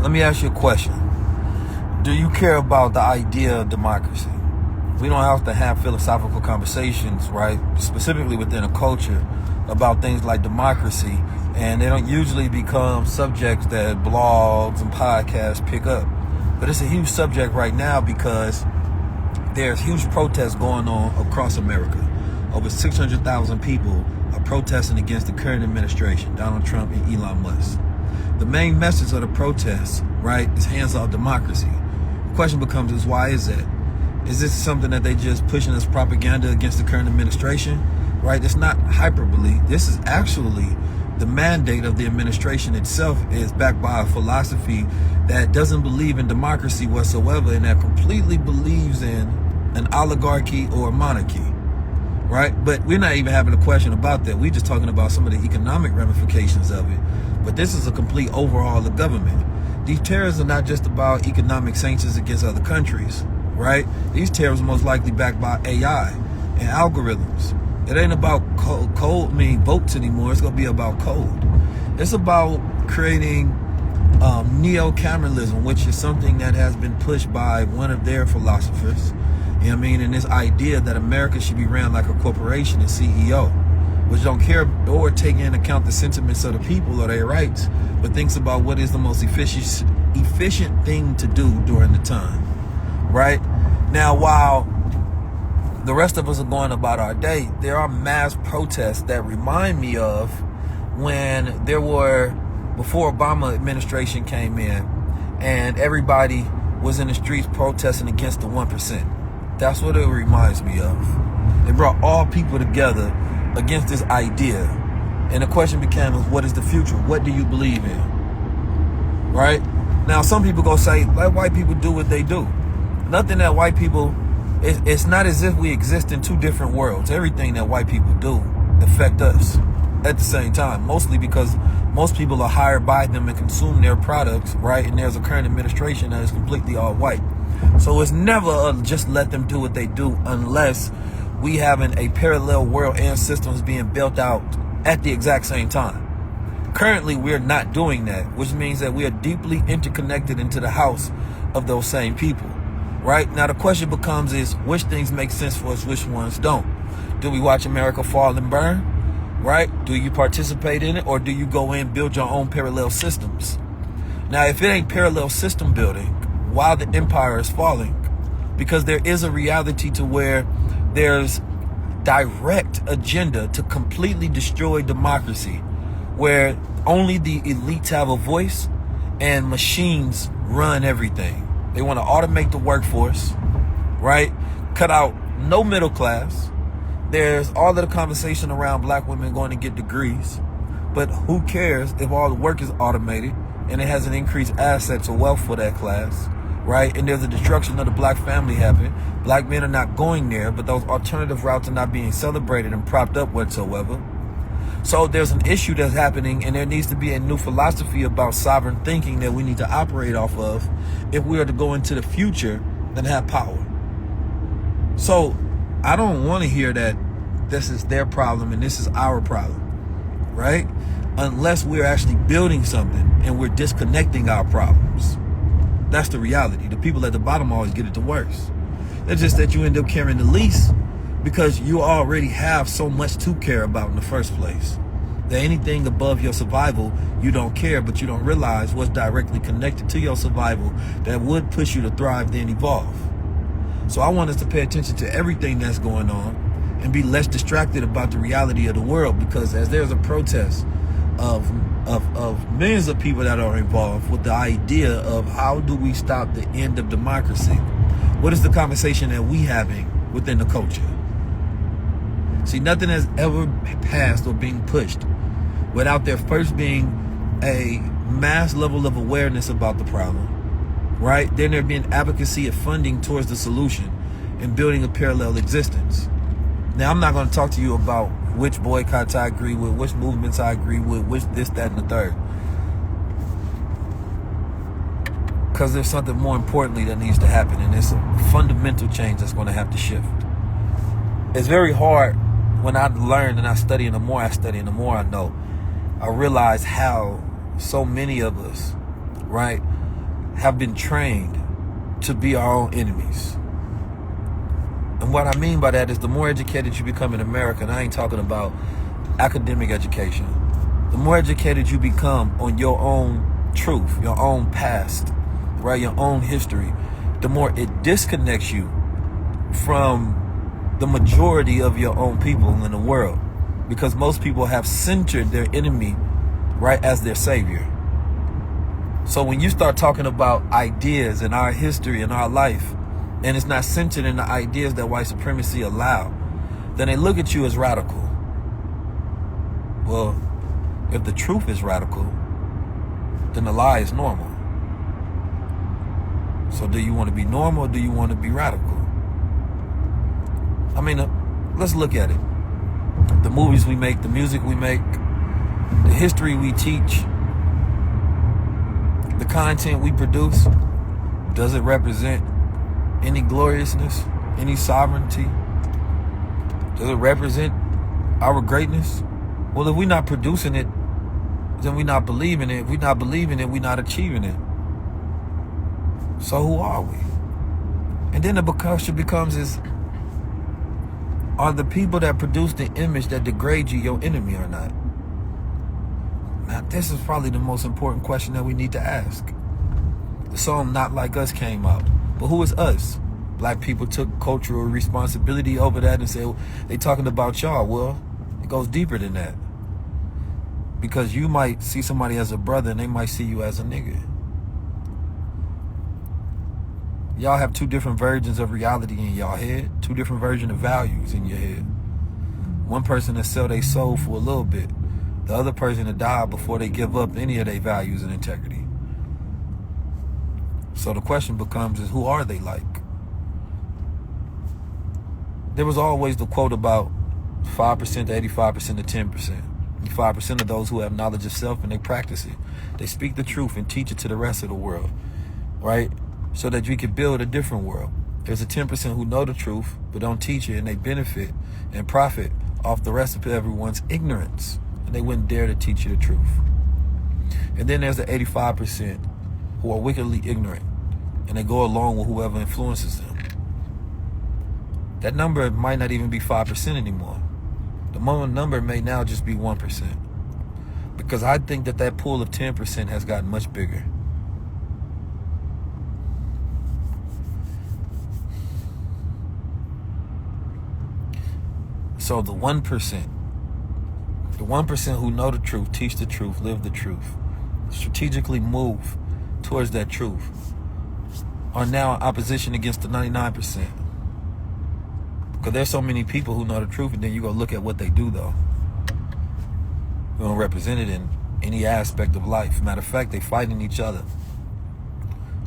Let me ask you a question. Do you care about the idea of democracy? We don't have to have philosophical conversations, right? Specifically within a culture about things like democracy. And they don't usually become subjects that blogs and podcasts pick up. But it's a huge subject right now because there's huge protests going on across America. Over 600,000 people are protesting against the current administration, Donald Trump and Elon Musk. The main message of the protests, right, is hands off democracy. The question becomes is why is that? Is this something that they just pushing as propaganda against the current administration? Right? It's not hyperbole. This is actually the mandate of the administration itself is backed by a philosophy that doesn't believe in democracy whatsoever and that completely believes in an oligarchy or a monarchy. Right? But we're not even having a question about that. We're just talking about some of the economic ramifications of it. But this is a complete overhaul of government. These tariffs are not just about economic sanctions against other countries, right? These tariffs are most likely backed by AI and algorithms. It ain't about votes anymore. It's going to be about code. It's about creating neo-feudalism, which is something that has been pushed by one of their philosophers. You know what I mean? And this idea that America should be ran like a corporation and CEO, which don't care or take into account the sentiments of the people or their rights, but thinks about what is the most efficient thing to do during the time, right? Now, while the rest of us are going about our day, there are mass protests that remind me of when there were, before Obama administration came in, and everybody was in the streets protesting against the 1%. That's what it reminds me of. It brought all people together against this idea. And the question became, what is the future? What do you believe in? Right? Now, some people go say, let white people do what they do. Nothing that white people, it's not as if we exist in two different worlds. Everything that white people do affect us at the same time. Mostly because most people are hired by them and consume their products, right? And there's a current administration that is completely all white. So it's never just let them do what they do unless we having a parallel world and systems being built out at the exact same time. Currently, we're not doing that, which means that we are deeply interconnected into the house of those same people, right? Now, the question becomes is which things make sense for us, which ones don't. Do we watch America fall and burn, right? Do you participate in it, or do you go in and build your own parallel systems? Now, if it ain't parallel system building, while the empire is falling, because there is a reality to where there's direct agenda to completely destroy democracy, where only the elites have a voice and machines run everything. They want to automate the workforce, right? Cut out no middle class. There's all of the conversation around black women going to get degrees, but who cares if all the work is automated and it has an increased assets or wealth for that class? Right? And there's a destruction of the black family happening. Black men are not going there, but those alternative routes are not being celebrated and propped up whatsoever. So there's an issue that's happening, and there needs to be a new philosophy about sovereign thinking that we need to operate off of if we are to go into the future and have power. So I don't want to hear that this is their problem and this is our problem, right? Unless we're actually building something and we're disconnecting our problems. That's the reality. The people at the bottom always get it the worst. It's just that you end up caring the least because you already have so much to care about in the first place. That anything above your survival, you don't care, but you don't realize what's directly connected to your survival that would push you to thrive, then evolve. So I want us to pay attention to everything that's going on and be less distracted about the reality of the world, because as there's a protest of millions of people that are involved with the idea of how do we stop the end of democracy, what is the conversation that we having within the culture? See, nothing has ever passed or being pushed without there first being a mass level of awareness about the problem, right? Then there being advocacy and funding towards the solution and building a parallel existence. Now, I'm not going to talk to you about which boycotts I agree with, which movements I agree with, which this, that, and the third. Because there's something more importantly that needs to happen, and it's a fundamental change that's going to have to shift. It's very hard when I learn and I study, and the more I study and the more I know, I realize how so many of us, right, have been trained to be our own enemies. And what I mean by that is the more educated you become in America, and I ain't talking about academic education, the more educated you become on your own truth, your own past, right, your own history, the more it disconnects you from the majority of your own people in the world. Because most people have centered their enemy, right, as their savior. So when you start talking about ideas and our history and our life, and it's not centered in the ideas that white supremacy allow, then they look at you as radical. Well, if the truth is radical, then the lie is normal. So do you want to be normal or do you want to be radical? I mean, let's look at it. The movies we make, the music we make, the history we teach, the content we produce, does it represent any gloriousness, any sovereignty? Does it represent our greatness? Well, if we're not producing it, then we're not believing it. If we're not believing it, we're not achieving it. So who are we? And then the question becomes is, are the people that produce the image that degrade you your enemy or not? Now, this is probably the most important question that we need to ask. The song Not Like Us came out. But who is us? Black people took cultural responsibility over that and said, well, they talking about y'all. Well, it goes deeper than that. Because you might see somebody as a brother and they might see you as a nigga. Y'all have two different versions of reality in y'all head, two different versions of values in your head. One person that sell their soul for a little bit, the other person to die before they give up any of their values and integrity. So the question becomes is, who are they like? There was always the quote about 5% to 85% to 10%. 5% of those who have knowledge of self and they practice it. They speak the truth and teach it to the rest of the world, right? So that we can build a different world. There's a 10% who know the truth but don't teach it, and they benefit and profit off the rest of everyone's ignorance, and they wouldn't dare to teach you the truth. And then there's the 85% who are wickedly ignorant, and they go along with whoever influences them. That number might not even be 5% anymore. The moment number may now just be 1%. Because I think that pool of 10% has gotten much bigger. So the 1% who know the truth, teach the truth, live the truth, strategically move towards that truth, are now in opposition against the 99%. Because there's so many people who know the truth, and then you go look at what they do, though. We don't represent it in any aspect of life. Matter of fact, they fighting each other.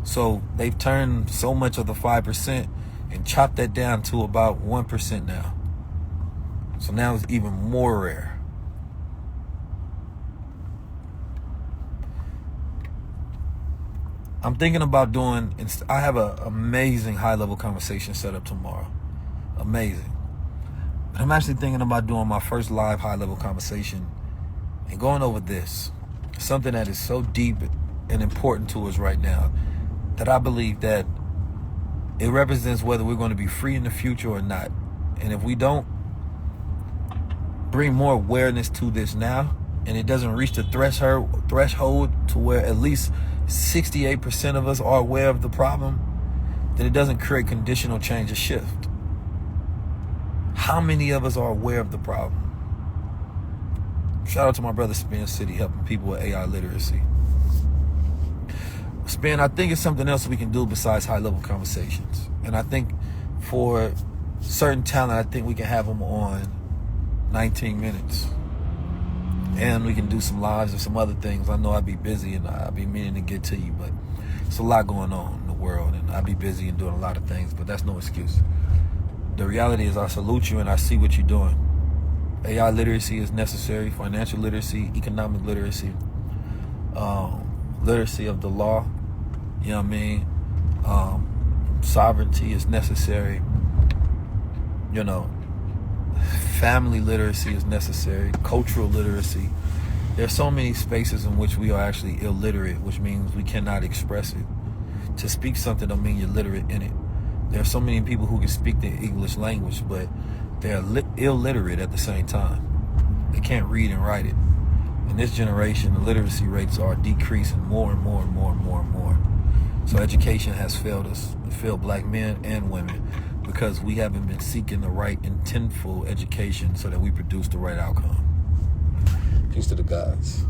So they've turned so much of the 5% and chopped that down to about 1% now. So now it's even more rare. I'm thinking about I have an amazing high-level conversation set up tomorrow. Amazing. But I'm actually thinking about doing my first live high-level conversation and going over this. Something that is so deep and important to us right now that I believe that it represents whether we're going to be free in the future or not. And if we don't bring more awareness to this now, and it doesn't reach the threshold to where at least 68% of us are aware of the problem, then it doesn't create conditional change or shift. How many of us are aware of the problem? Shout out to my brother Spin City, helping people with AI literacy. Spin, I think it's something else we can do besides high-level conversations. And I think for certain talent, I think we can have them on 19 minutes. And we can do some lives and some other things. I know I'd be busy and I'd be meaning to get to you, but it's a lot going on in the world, and I'd be busy and doing a lot of things, but that's no excuse. The reality is I salute you and I see what you're doing. AI literacy is necessary, financial literacy, economic literacy, literacy of the law, you know what I mean? Sovereignty is necessary, you know. Family literacy is necessary, cultural literacy. There's so many spaces in which we are actually illiterate, which means we cannot express it. To speak something don't mean you're literate in it. There are so many people who can speak the English language, but they're illiterate at the same time. They can't read and write it. In this generation, the literacy rates are decreasing more and more and more and more and more. So education has failed us. It failed black men and women because we haven't been seeking the right intentful education so that we produce the right outcome. Peace to the gods.